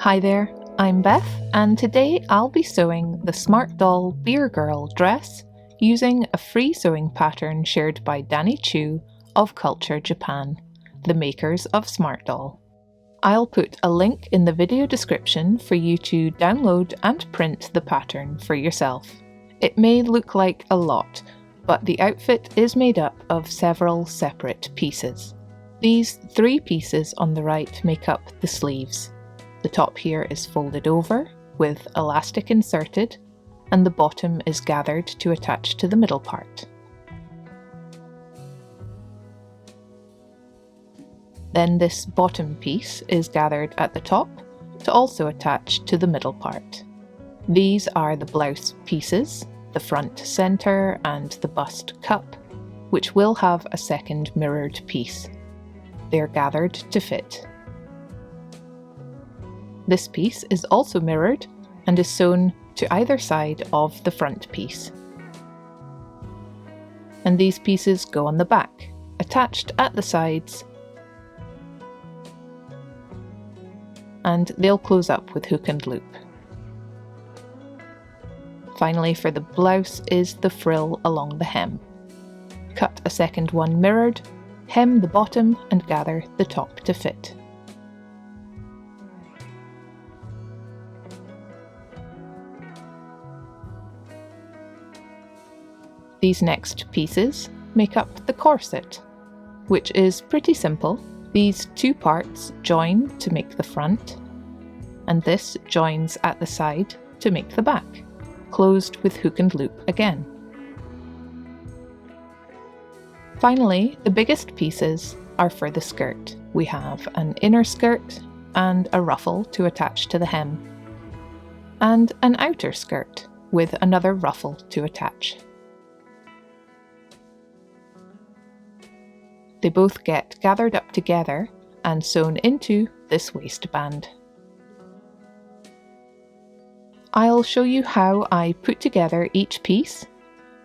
Hi there, I'm Beth, and today I'll be sewing the Smart Doll Beer Girl dress using a free sewing pattern shared by Choo of Culture Japan, the makers of Smart Doll. I'll put a link in the video description for you to download and print the pattern for yourself. It may look like a lot, but the outfit is made up of several separate pieces. These 3 pieces on the right make up the sleeves. The top here is folded over, with elastic inserted, and the bottom is gathered to attach to the middle part. Then this bottom piece is gathered at the top to also attach to the middle part. These are the blouse pieces, the front centre and the bust cup, which will have a second mirrored piece. They are gathered to fit. This piece is also mirrored and is sewn to either side of the front piece. And these pieces go on the back, attached at the sides, and they'll close up with hook and loop. Finally, for the blouse is the frill along the hem. Cut a second one mirrored, hem the bottom and gather the top to fit. These next pieces make up the corset, which is pretty simple. These 2 parts join to make the front, and this joins at the side to make the back, closed with hook and loop again. Finally, the biggest pieces are for the skirt. We have an inner skirt and a ruffle to attach to the hem, and an outer skirt with another ruffle to attach. They both get gathered up together and sewn into this waistband. I'll show you how I put together each piece,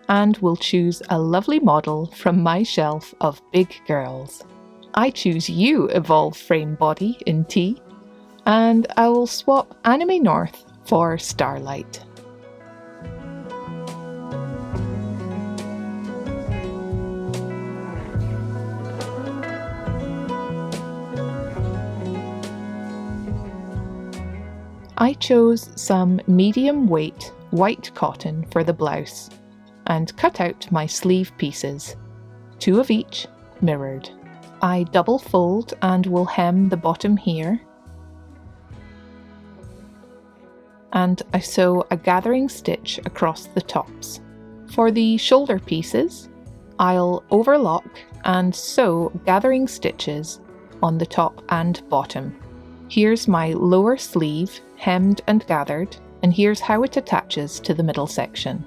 and will choose a lovely model from my shelf of big girls. I choose You Evolve Frame Body in T, and I will swap Anime North for Starlight. I chose some medium weight white cotton for the blouse and cut out my sleeve pieces, 2 of each, mirrored. I double fold and will hem the bottom here, and I sew a gathering stitch across the tops. For the shoulder pieces, I'll overlock and sew gathering stitches on the top and bottom. Here's my lower sleeve hemmed and gathered, and here's how it attaches to the middle section.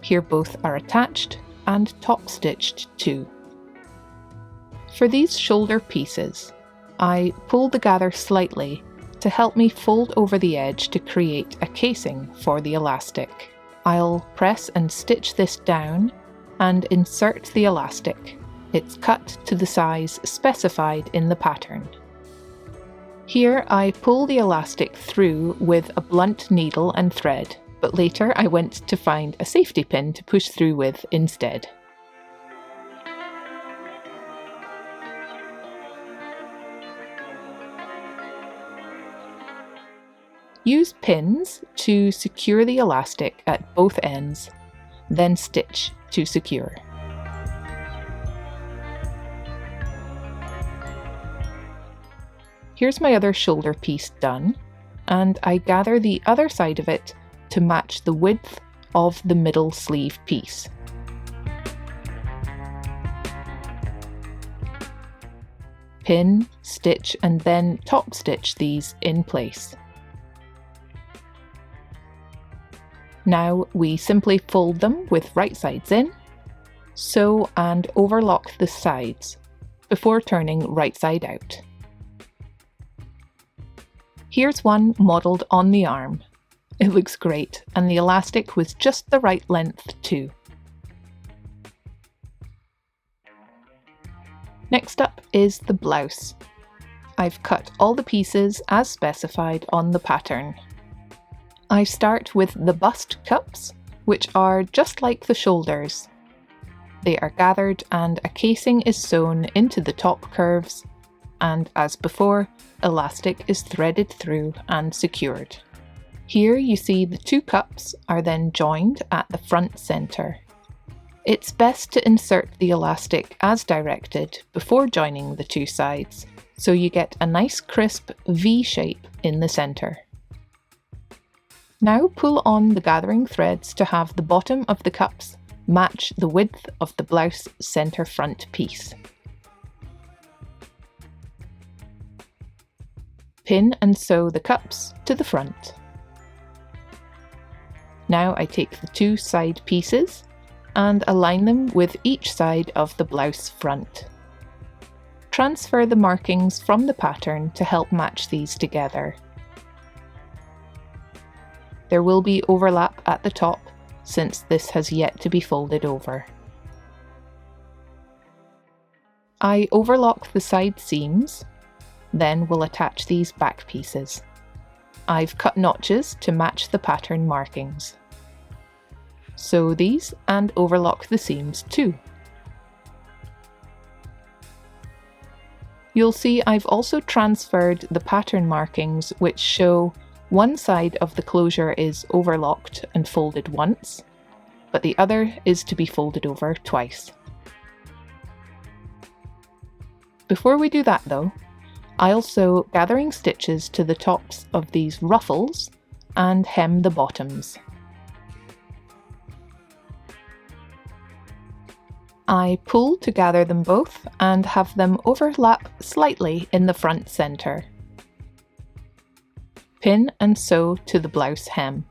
Here both are attached and top stitched too. For these shoulder pieces, I pulled the gather slightly to help me fold over the edge to create a casing for the elastic. I'll press and stitch this down and insert the elastic. It's cut to the size specified in the pattern. Here I pull the elastic through with a blunt needle and thread, but later I went to find a safety pin to push through with instead. Use pins to secure the elastic at both ends, then stitch to secure. Here's my other shoulder piece done, and I gather the other side of it to match the width of the middle sleeve piece. Pin, stitch, and then top stitch these in place. Now we simply fold them with right sides in, sew and overlock the sides before turning right side out. Here's one modelled on the arm. It looks great, and the elastic was just the right length too. Next up is the blouse. I've cut all the pieces as specified on the pattern. I start with the bust cups, which are just like the shoulders. They are gathered and a casing is sewn into the top curves, and as before, elastic is threaded through and secured. Here you see the two cups are then joined at the front centre. It's best to insert the elastic as directed before joining the two sides, so you get a nice crisp V shape in the centre. Now pull on the gathering threads to have the bottom of the cups match the width of the blouse centre front piece. Pin and sew the cups to the front. Now I take the two side pieces and align them with each side of the blouse front. Transfer the markings from the pattern to help match these together. There will be overlap at the top since this has yet to be folded over. I overlock the side seams, then will attach these back pieces. I've cut notches to match the pattern markings. Sew these and overlock the seams too. You'll see I've also transferred the pattern markings which show one side of the closure is overlocked and folded once, but the other is to be folded over twice. Before we do that though, I'll sew gathering stitches to the tops of these ruffles and hem the bottoms. I pull to gather them both and have them overlap slightly in the front centre. Pin and sew to the blouse hem.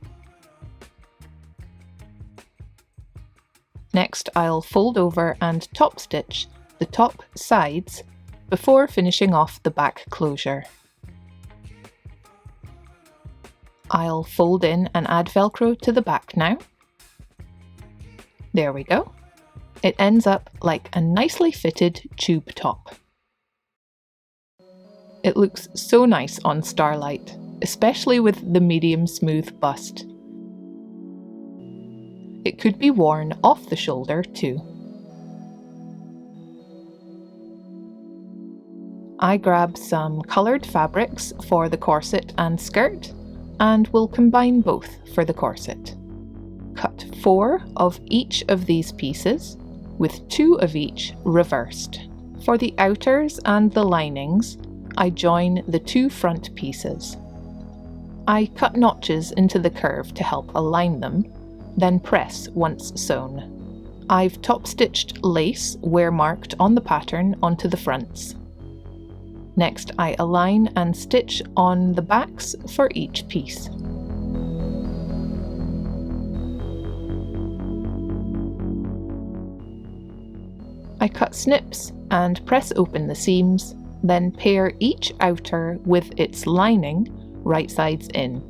Next I'll fold over and top stitch the top sides before finishing off the back closure. I'll fold in and add Velcro to the back now. There we go. It ends up like a nicely fitted tube top. It looks so nice on starlight, especially with the medium smooth bust. It could be worn off the shoulder too. I grab some coloured fabrics for the corset and skirt, and will combine both for the corset. Cut 4 of each of these pieces, with 2 of each reversed. For the outers and the linings, I join the 2 front pieces. I cut notches into the curve to help align them, then press once sewn. I've top stitched lace where marked on the pattern onto the fronts. Next I align and stitch on the backs for each piece. I cut snips and press open the seams, then pair each outer with its lining right sides in.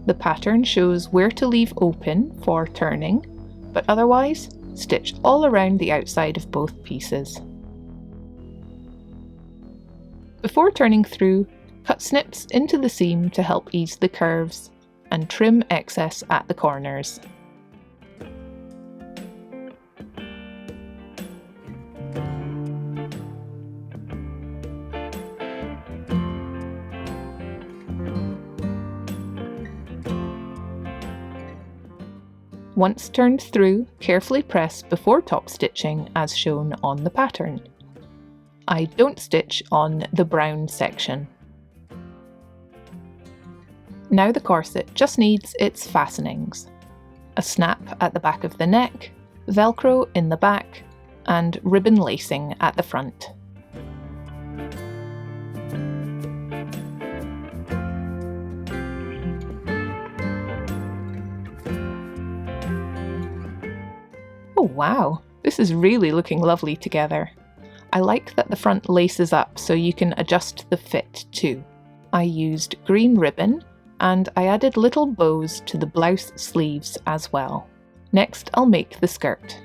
The pattern shows where to leave open for turning, but otherwise stitch all around the outside of both pieces. Before turning through, cut snips into the seam to help ease the curves, and trim excess at the corners. Once turned through, carefully press before top stitching as shown on the pattern. I don't stitch on the brown section. Now the corset just needs its fastenings. A snap at the back of the neck, Velcro in the back, and ribbon lacing at the front. Oh wow, this is really looking lovely together. I like that the front laces up so you can adjust the fit too. I used green ribbon and I added little bows to the blouse sleeves as well. Next I'll make the skirt.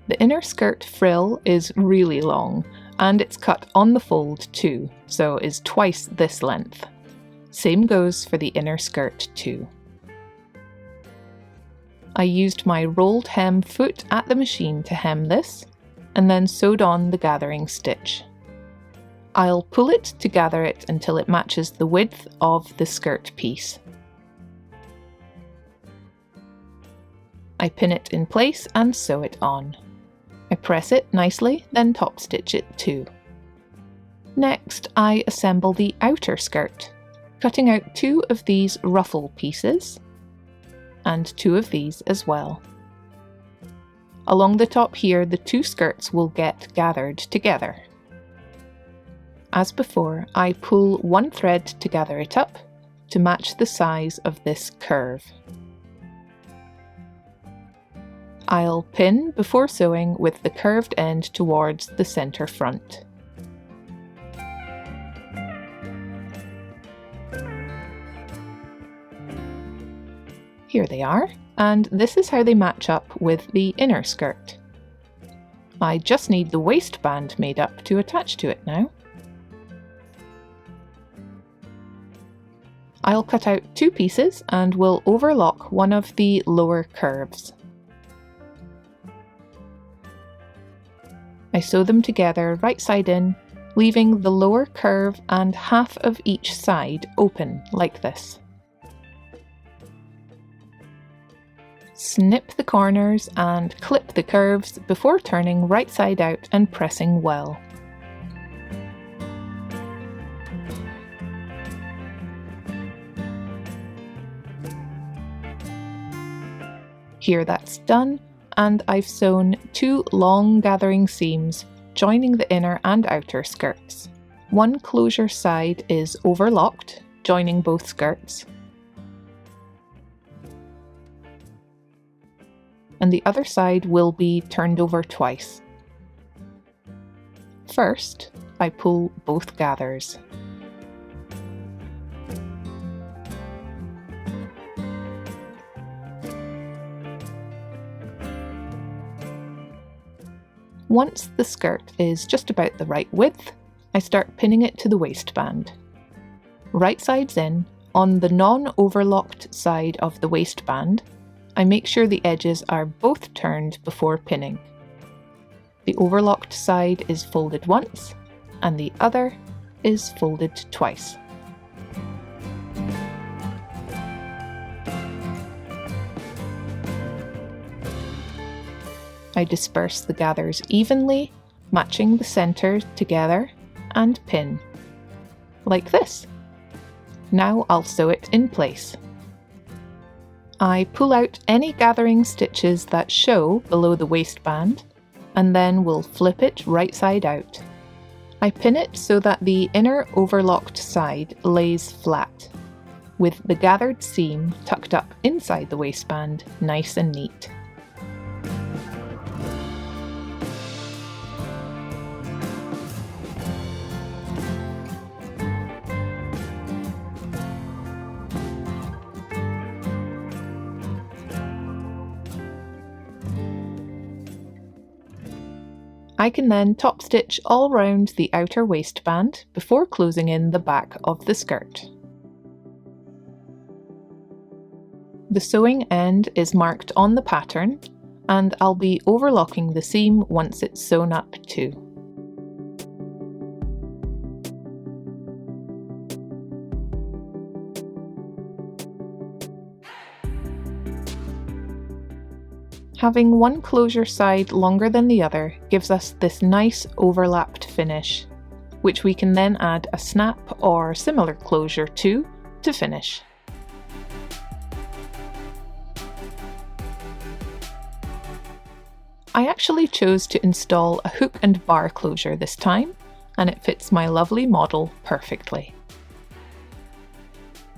The inner skirt frill is really long and it's cut on the fold too, so is twice this length. Same goes for the inner skirt too. I used my rolled hem foot at the machine to hem this, and then sewed on the gathering stitch. I'll pull it to gather it until it matches the width of the skirt piece. I pin it in place and sew it on. I press it nicely, then top stitch it too. Next, I assemble the outer skirt, cutting out 2 of these ruffle pieces, and 2 of these as well. Along the top here, the 2 skirts will get gathered together. As before, I pull 1 thread to gather it up to match the size of this curve. I'll pin before sewing with the curved end towards the centre front. Here they are, and this is how they match up with the inner skirt. I just need the waistband made up to attach to it now. I'll cut out 2 pieces and will overlock one of the lower curves. I sew them together right side in, leaving the lower curve and half of each side open like this. Snip the corners and clip the curves before turning right side out and pressing well. Here that's done, and I've sewn 2 long gathering seams joining the inner and outer skirts. One closure side is overlocked, joining both skirts, and the other side will be turned over twice. First, I pull both gathers. Once the skirt is just about the right width, I start pinning it to the waistband. Right sides in, on the non-overlocked side of the waistband, I make sure the edges are both turned before pinning. The overlocked side is folded once, and the other is folded twice. I disperse the gathers evenly, matching the centre together, and pin. Like this. Now I'll sew it in place. I pull out any gathering stitches that show below the waistband, and then will flip it right side out. I pin it so that the inner overlocked side lays flat, with the gathered seam tucked up inside the waistband, nice and neat. I can then top stitch all round the outer waistband before closing in the back of the skirt. The sewing end is marked on the pattern, and I'll be overlocking the seam once it's sewn up too. Having one closure side longer than the other gives us this nice overlapped finish, which we can then add a snap or similar closure to finish. I actually chose to install a hook and bar closure this time, and it fits my lovely model perfectly.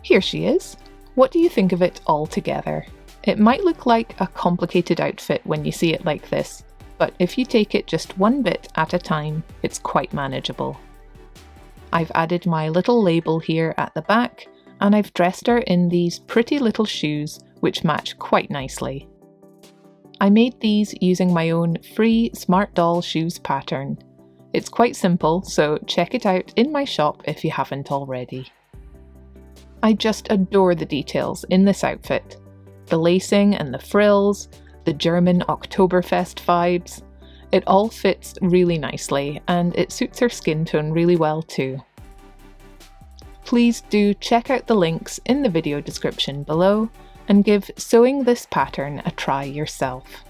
Here she is. What do you think of it all together? It might look like a complicated outfit when you see it like this, but if you take it just one bit at a time, it's quite manageable. I've added my little label here at the back, and I've dressed her in these pretty little shoes which match quite nicely. I made these using my own free Smart Doll shoes pattern. It's quite simple, so check it out in my shop if you haven't already. I just adore the details in this outfit. The lacing and the frills, the German Oktoberfest vibes. It all fits really nicely and it suits her skin tone really well too. Please do check out the links in the video description below and give sewing this pattern a try yourself.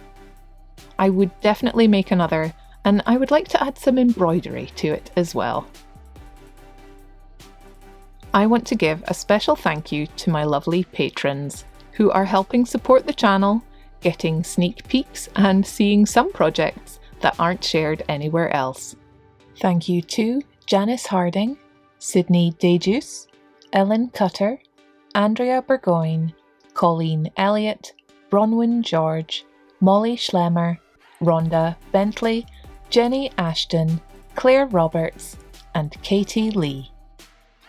I would definitely make another, and I would like to add some embroidery to it as well. I want to give a special thank you to my lovely patrons who are helping support the channel, getting sneak peeks and seeing some projects that aren't shared anywhere else. Thank you to Janice Harding, Sydney Dejus, Ellen Cutter, Andrea Burgoyne, Colleen Elliott, Bronwyn George, Molly Schlemmer, Rhonda Bentley, Jenny Ashton, Claire Roberts, and Katie Lee.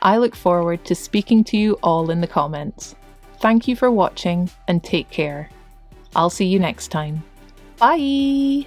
I look forward to speaking to you all in the comments. Thank you for watching and take care. I'll see you next time. Bye!